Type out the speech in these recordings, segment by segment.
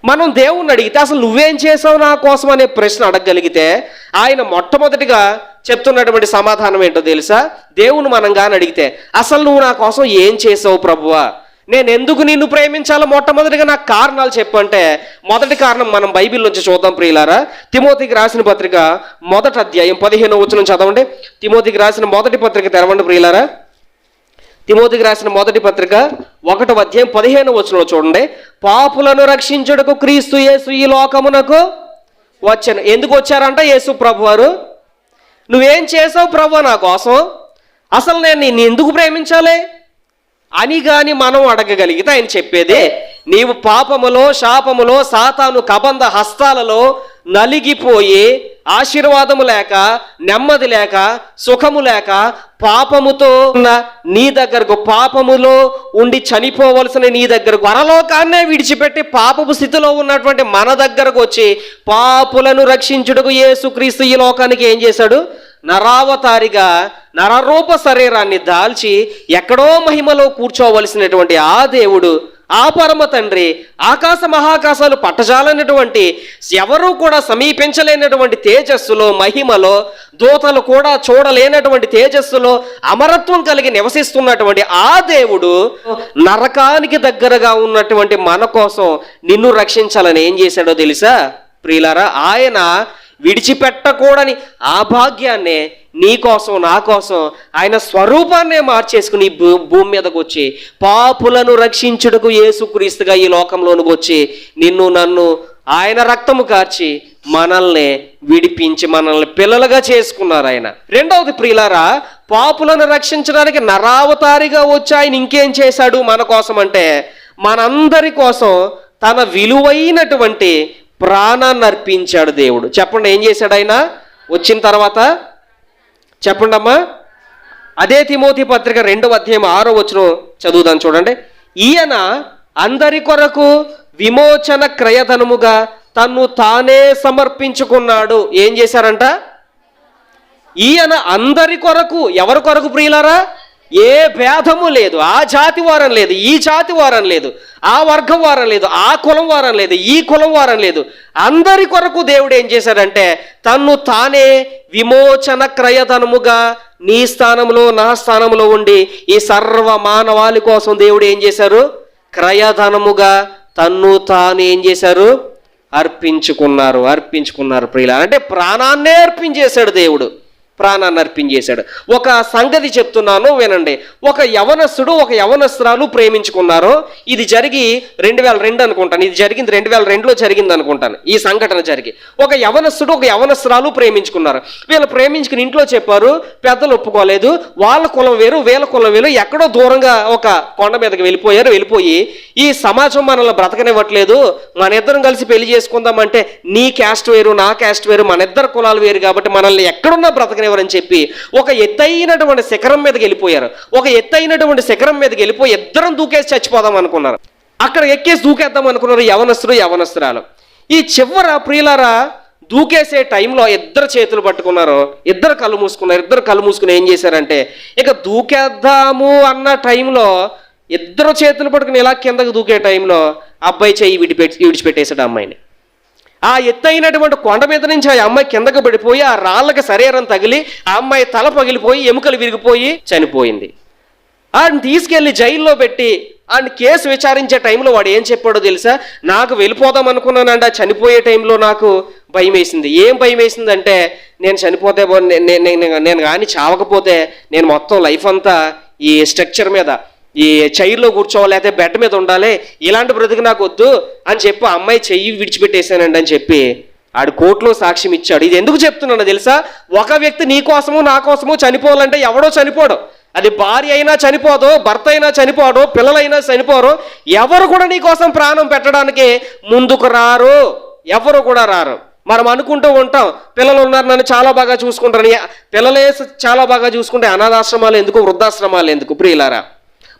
మనం దేవుణ్ణి అడిగితే అసలు నువ్వేం చేసావు నా కోసం అనే ప్రశ్న అడగగలిగితే ఆయన మొట్టమొదటిగా చెప్తున్నటువంటి సమాధానం ఏంటో తెలుసా? దేవుని మనం కానీ అడిగితే అసలు నువ్వు నా కోసం ఏం చేసావు ప్రభువా, నేను ఎందుకు నిన్ను ప్రేమించాలో మొట్టమొదటిగా నాకు కారణాలు చెప్పంటే, మొదటి కారణం మనం బైబిల్ నుంచి చూద్దాం ప్రియులారా. తిమోతికి రాసిన పత్రిక 1వ అధ్యాయం 15వ వచనం చదవండి. తిమోతికి రాసిన మొదటి పత్రిక తెరవండి ప్రియులారా. తిమోతికి రాసిన మొదటి పత్రిక 1వ అధ్యాయం 15వ వచనంలో చూడండి. పాపులను రక్షించుటకు క్రీస్తు యేసు ఈ లోకమునకు వచ్చాను. ఎందుకు వచ్చారంట యేసు ప్రభు వారు? నువ్వేం చేసావు ప్రభు నా కోసం, అసలు నేను నిన్ను ఎందుకు ప్రేమించాలి అని కానీ మనం అడగగలిగితే ఆయన చెప్పేదే, నీవు పాపములో శాపములో సాతాను కబంధ హస్తాలలో నలిగిపోయి ఆశీర్వాదము లేక నెమ్మది లేక సుఖము లేక పాపముతో ఉన్న నీ దగ్గరకు, పాపములో ఉండి చనిపోవలసిన నీ దగ్గరకు, పరలోకాన్నే విడిచిపెట్టి పాపపు స్థితిలో ఉన్నటువంటి మన దగ్గరకు వచ్చి పాపులను రక్షించుటకు యేసుక్రీస్తు ఈ లోకానికి ఏం చేశాడు? నరావతారిగా నరరూప శరీరాన్ని దాల్చి ఎక్కడో మహిమలో కూర్చోవలసినటువంటి ఆ దేవుడు, ఆ పరమ తండ్రి, ఆకాశ మహాకాశాలు పట్టజాలైనటువంటి ఎవరూ కూడా సమీపించలేనటువంటి తేజస్సులో, మహిమలో, దూతలు కూడా చూడలేనటువంటి తేజస్సులో అమరత్వం కలిగి నివసిస్తున్నటువంటి ఆ దేవుడు నరకానికి దగ్గరగా ఉన్నటువంటి మన కోసం నిన్ను రక్షించాలని ఏం చేశాడో తెలుసా ప్రియులారా? ఆయన విడిచిపెట్టకూడని ఆ భాగ్యాన్నే నీ కోసం నా కోసం ఆయన స్వరూపాన్నే మార్చేసుకుని భూమి మీదకి వచ్చి పాపులను రక్షించుటకు యేసుక్రీస్తుగా ఈ లోకంలోనికి వచ్చి నిన్ను నన్ను ఆయన రక్తము కార్చి మనల్ని విడిపించి మనల్ని పిల్లలుగా చేసుకున్నారు ఆయన. రెండవది ప్రియులారా, పాపులను రక్షించడానికి నరావతారిగా వచ్చి ఆయన ఇంకేం చేశాడు మన కోసం అంటే, మనందరి కోసం తన విలువైనటువంటి ప్రాణాన్ని అర్పించాడు దేవుడు. చెప్పండి, ఏం చేశాడు ఆయన వచ్చిన తర్వాత? చెప్పండి అమ్మా. అదే తిమోతి పత్రిక 2వ అధ్యాయం 6వ వచనం చదువుదాం చూడండి. ఈయన అందరి కొరకు విమోచన క్రయధనముగా తన్ను తానే సమర్పించుకున్నాడు. ఏం చేశారంట? ఈయన అందరి కొరకు. ఎవరి కొరకు ప్రియులారా? ఏ భేదము లేదు. ఆ జాతి వారం లేదు, ఈ జాతి వారం లేదు, ఆ వర్గం వారం లేదు, ఆ కులం వారం లేదు, ఈ కులం వారం లేదు. అందరి కొరకు దేవుడు ఏం చేశాడంటే తన్ను తానే విమోచన క్రయధనముగా నీ స్థానంలో నా స్థానంలో ఉండి ఈ సర్వ మానవాళి కోసం దేవుడు ఏం చేశారు? క్రయధనముగా తన్ను తాను ఏం చేశారు? అర్పించుకున్నారు ప్రియుల. అంటే ప్రాణాన్నే అర్పించేశాడు దేవుడు, ప్రాణాన్ని అర్పించేశాడు. ఒక సంగతి చెప్తున్నాను వినండి. ఒక యవనస్తుడు ఒక యవనస్తురాలు ప్రేమించుకున్నారు. ఇది జరిగి 2002 అనుకుంటాను, ఇది జరిగింది 2002లో జరిగింది అనుకుంటాను ఈ సంఘటన జరిగి. ఒక యవనస్తుడు ఒక యవనస్తురాలు ప్రేమించుకున్నారు. వీళ్ళు ప్రేమించుకుని ఇంట్లో చెప్పారు, పెద్దలు ఒప్పుకోలేదు. వాళ్ళ కులం వేరు వీళ్ళ కులం వేరు, ఎక్కడో దూరంగా ఒక కొండ మీదకి వెళ్ళిపోయి ఈ సమాజం మనల్ని బ్రతకనివ్వట్లేదు, మన ఇద్దరం కలిసి పెళ్లి చేసుకుందామంటే నీ క్యాస్ట్ వేరు నా క్యాస్ట్ వేరు, మన ఇద్దరు కులాలు వేరు కాబట్టి మనల్ని ఎక్కడున్నా బ్రతకనివ్వరని చెప్పి ఒక ఎత్తైనటువంటి శిఖరం మీదకి వెళ్ళిపోయారు. ఒక ఎత్తైనటువంటి శిఖరం మీదకి వెళ్ళిపోయి ఇద్దరం దూకేసి చచ్చిపోదాం అనుకున్నారు. అక్కడ ఎక్కేసి దూకేద్దాం అనుకున్నారు యవనస్తుడు యవనస్తురాలు. ఈ చివర ప్రియులారా దూకేసే టైంలో ఇద్దరు చేతులు పట్టుకున్నారు, ఇద్దరు కళ్ళు మూసుకున్నారు. ఇద్దరు కళ్ళు మూసుకుని ఏం చేశారంటే ఇక దూకేద్దాము అన్న టైంలో ఇద్దరు చేతులు పట్టుకుని ఇలా కిందకు దూకే టైంలో అబ్బాయి చెయ్యి విడిచిపెట్టేశాడు అమ్మాయిని. ఆ ఎత్తైనటువంటి కొండ మీద నుంచి ఆ అమ్మాయి కిందకు పడిపోయి ఆ రాళ్ళకి శరీరం తగిలి ఆ అమ్మాయి తల పగిలిపోయి ఎముకలు విరిగిపోయి చనిపోయింది. ఆడిని తీసుకెళ్లి జైల్లో పెట్టి ఆడిని కేసు విచారించే టైంలో వాడు ఏం చెప్పాడో తెలుసా? నాకు వెళ్ళిపోదాం అనుకున్నానండి, ఆ చనిపోయే టైంలో నాకు భయం వేసింది. ఏం భయం వేసిందంటే నేను చనిపోతే నేను కానీ చావకపోతే నేను మొత్తం లైఫ్ అంతా ఈ స్ట్రక్చర్ మీద ఈ చైర్లో కూర్చోవాలి, లేకపోతే బెడ్ మీద ఉండాలి, ఇలాంటి బ్రతుకు నాకు వద్దు అని చెప్పి అమ్మాయి చెయ్యి విడిచిపెట్టేశానండి అని చెప్పి ఆడు కోర్టులో సాక్ష్యం ఇచ్చాడు. ఇది ఎందుకు చెప్తున్నానో తెలుసా? ఒక వ్యక్తి నీ కోసము నా కోసము చనిపోవాలంటే ఎవడో చనిపోడు. అది భార్య అయినా చనిపోదు, భర్త అయినా చనిపోడు, పిల్లలైనా చనిపోరు. ఎవరు కూడా నీ కోసం ప్రాణం పెట్టడానికి ముందుకు రారు, ఎవరు కూడా రారు. మనం అనుకుంటూ ఉంటాం పిల్లలు ఉన్నారు నన్ను చాలా బాగా చూసుకుంటారని. పిల్లలే చాలా బాగా చూసుకుంటే అనాథాశ్రమాలు ఎందుకు, వృద్ధాశ్రమాలు ఎందుకు ప్రియులారా?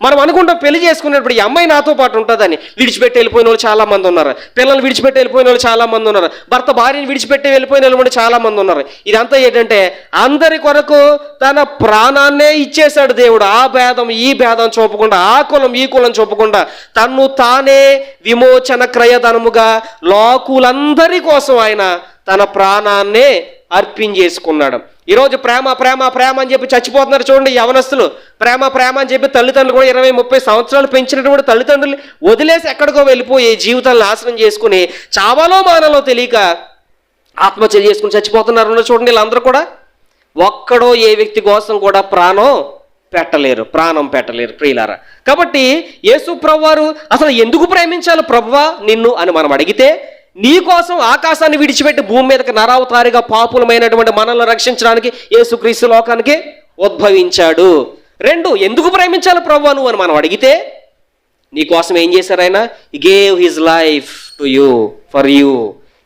మనం అనుకుంటాం పెళ్లి చేసుకునేటప్పుడు ఈ అమ్మాయి నాతో పాటు ఉంటుందని. విడిచిపెట్టి వెళ్ళిపోయిన వాళ్ళు చాలా మంది ఉన్నారు. పిల్లలు విడిచిపెట్టి వెళ్ళిపోయిన వాళ్ళు చాలా మంది ఉన్నారు. భర్త భార్యని విడిచిపెట్టి వెళ్ళిపోయిన వాళ్ళు చాలా మంది ఉన్నారు. ఇదంతా ఏంటంటే అందరి కొరకు తన ప్రాణాన్నే ఇచ్చేశాడు దేవుడు. ఆ భేదం ఈ భేదం చూపకుండా, ఆ కులం ఈ కులం చూపకుండా తన్ను తానే విమోచన క్రయధనముగా లోకులందరి కోసం ఆయన తన ప్రాణాన్నే అర్పించేసుకున్నాడు. ఈరోజు ప్రేమ ప్రేమ ప్రేమ అని చెప్పి చచ్చిపోతున్నారు చూడండి యవనస్తులు. ప్రేమ ప్రేమ అని చెప్పి తల్లిదండ్రులు కూడా 20-30 సంవత్సరాలు పెంచినటువంటి తల్లిదండ్రులు వదిలేసి ఎక్కడికో వెళ్ళిపోయి జీవితాలను నాశనం చేసుకుని చావాలో మానాలో తెలియక ఆత్మహత్య చేసుకుని చచ్చిపోతున్నారు చూడండి. వీళ్ళందరూ కూడా ఒక్కడో ఏ వ్యక్తి కోసం కూడా ప్రాణం పెట్టలేరు ప్రియులారా. కాబట్టి యేసు ప్రభువారు అసలు ఎందుకు ప్రేమించాలి ప్రభువా నిన్ను అని మనం అడిగితే, నీ కోసం ఆకాశాన్ని విడిచిపెట్టి భూమి మీదకి నరావతారిగా పాపులమైనటువంటి మనల్ని రక్షించడానికి యేసుక్రీస్తు లోకానికి ఉద్భవించాడు. 2, ఎందుకు ప్రేమించాలి ప్రభువా నువ్వు అని మనం అడిగితే, నీ కోసం ఏం చేశారు ఆయన? హి gave his life to you for you.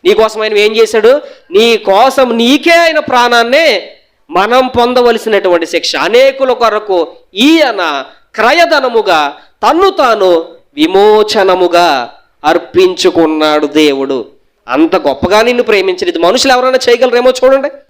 నీ కోసం ఆయన ఏం చేశాడు? నీ కోసం నీకే ఆయన ప్రాణాన్నే మనం పొందవలసినటువంటి శిక్ష అనేకుల కొరకు ఈయన క్రయధనముగా తన్ను తాను విమోచనముగా అర్పించుకున్నాడు దేవుడు. అంత గొప్పగా నిన్ను ప్రేమించలేదు. మనుషులు ఎవరైనా చేయగలరేమో చూడండి.